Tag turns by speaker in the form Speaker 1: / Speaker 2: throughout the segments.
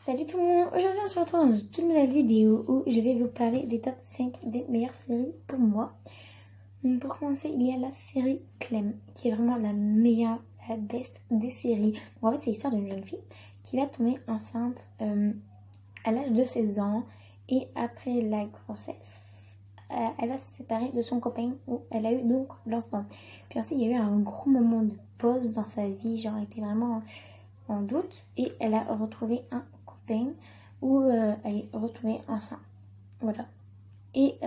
Speaker 1: Salut tout le monde, aujourd'hui on se retrouve dans une toute nouvelle vidéo où je vais vous parler des top 5 des meilleures séries pour moi. Donc pour commencer, il y a la série Clem, qui est vraiment la meilleure, la best des séries. Donc en fait c'est l'histoire d'une jeune fille qui va tomber enceinte à l'âge de 16 ans et après la grossesse, elle va se séparer de son copain où elle a eu donc l'enfant. Puis ensuite il y a eu un gros moment de pause dans sa vie, genre elle était vraiment en doute et elle a retrouvé un copain où elle est retrouvée enceinte. Voilà. Et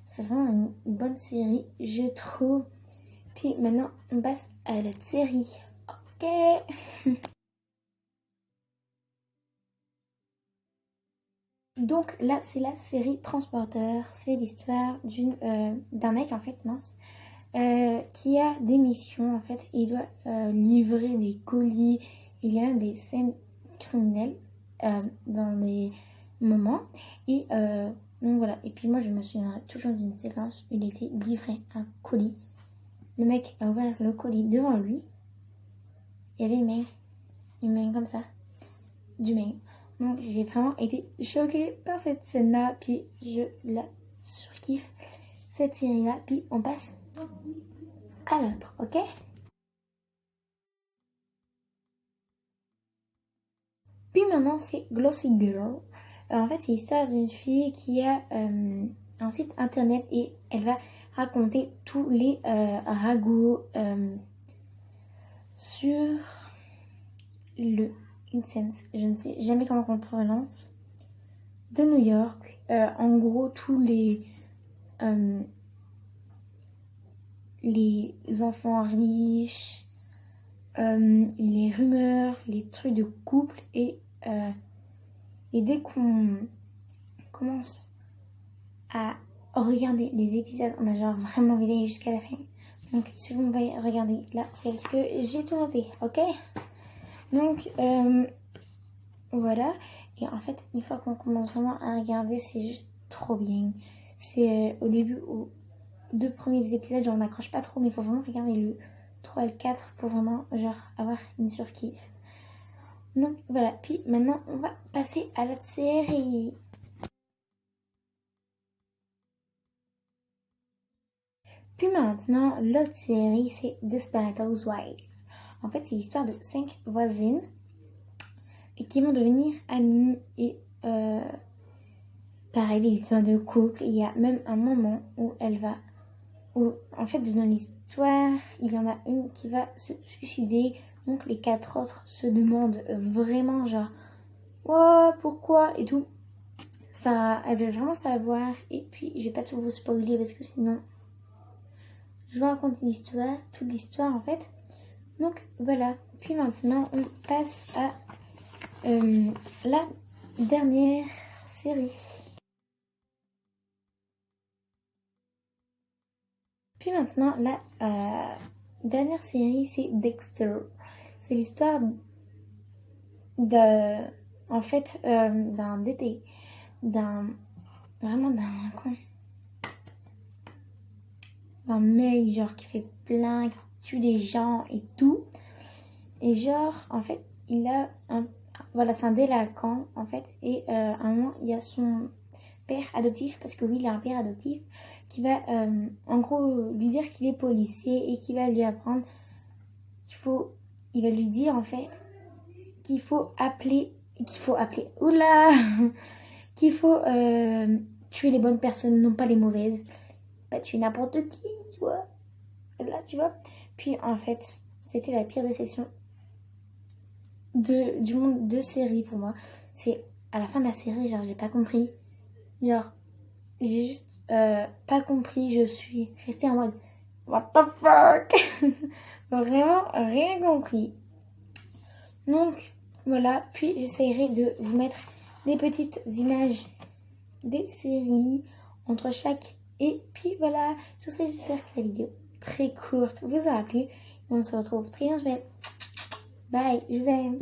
Speaker 1: c'est vraiment une bonne série, je trouve. Puis maintenant, on passe à la série. Ok. Donc là, c'est la série Transporteur. C'est l'histoire d'un mec, en fait, mince, qui a des missions, en fait. Il doit livrer des colis. Il y a des scènes criminelles dans les moments. Et donc voilà. Et puis moi, je me souviens toujours d'une séquence où il était livré un colis. Le mec a ouvert le colis devant lui. Il y avait une main comme ça, du main. Donc j'ai vraiment été choquée par cette scène-là. Puis je la surkiffe, cette série-là. Puis on passe à l'autre, ok? Puis maintenant, c'est Glossy Girl. En fait, c'est l'histoire d'une fille qui a un site internet et elle va raconter tous les ragots sur le Incense. Je ne sais jamais comment on le prononce. De New York. En gros, tous les enfants riches, les rumeurs, les trucs de couple et dès qu'on commence à regarder les épisodes, on a genre vraiment envie d'aller jusqu'à la fin. Donc si vous me regarder là, c'est ce que j'ai tout noté, ok? Donc voilà. Et en fait, une fois qu'on commence vraiment à regarder, c'est juste trop bien. C'est au début, aux 2 premiers épisodes, genre on n'accroche pas trop, mais il faut vraiment regarder le 3 et le 4 pour vraiment genre avoir une surkiffe. Donc voilà, puis maintenant on va passer à l'autre série. Puis maintenant, l'autre série, c'est Desperate Housewives. En fait, c'est l'histoire de 5 voisines et qui vont devenir amies et pareil, des histoires de couple. Il y a même un moment où en fait, dans l'histoire, il y en a une qui va se suicider. Donc les 4 autres se demandent vraiment genre, oh, pourquoi et tout. Enfin, elles veulent vraiment savoir. Et puis, je vais pas tout vous spoiler parce que sinon, je vais raconter l'histoire, toute l'histoire en fait. Donc voilà. Puis maintenant, on passe à la dernière série. Puis maintenant, la dernière série, c'est Dexter. C'est l'histoire en fait, d'un détective, vraiment d'un mec genre qui fait plein, qui tue des gens et tout. Et genre, en fait, voilà, c'est un délinquant en fait. Et à un moment, il y a son père adoptif, parce que oui, il a un père adoptif qui va en gros lui dire qu'il est policier et qui va lui apprendre il va lui dire en fait qu'il faut appeler, oula, qu'il faut tuer les bonnes personnes, non pas les mauvaises. Pas tuer n'importe qui, tu vois. Là, tu vois. Puis en fait, c'était la pire déception du monde de série pour moi. C'est à la fin de la série, genre, j'ai pas compris. Genre, j'ai juste pas compris. Je suis restée en mode what the fuck. Vraiment rien compris. Donc voilà, puis j'essaierai de vous mettre des petites images des séries entre chaque. Et puis voilà, sur ce, j'espère que la vidéo très courte vous aura plu. Et on se retrouve très bientôt. Bye, je vous aime.